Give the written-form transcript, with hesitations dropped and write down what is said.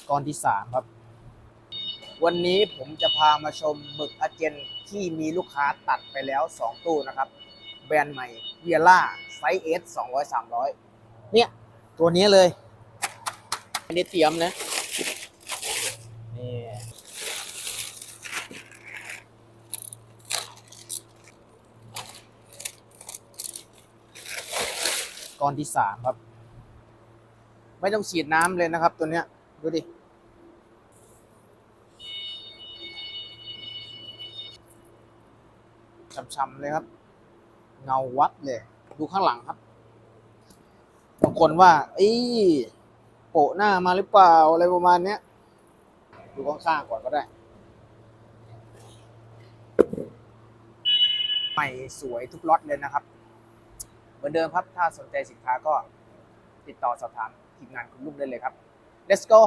ก้อนที่3ครับวันนี้ผมจะพามาชมหมึกอาเจนที่มีลูกค้าตัดไปแล้ว2ตู้นะครับแบรนด์ใหม่เวียร่าไซส์ S 200-300เนี่ยตัวนี้เลยอันนี้เตรียมนะนี่ก้อนที่3ครับไม่ต้องฉีดน้ำเลยนะครับตัวเนี้ยดูดิช้ำๆเลยครับเงาวับเลยดูข้างหลังครับบางคนว่าโปะหน้ามาหรือเปล่าอะไรประมาณเนี้ยดูข้างๆก่อนก็ได้ใหม่สวยทุกล็อตเลยนะครับเหมือนเดิมครับถ้าสนใจสินค้าก็ติดต่อสอบถามทีมงานคุณลุงได้เลยครับ Let's go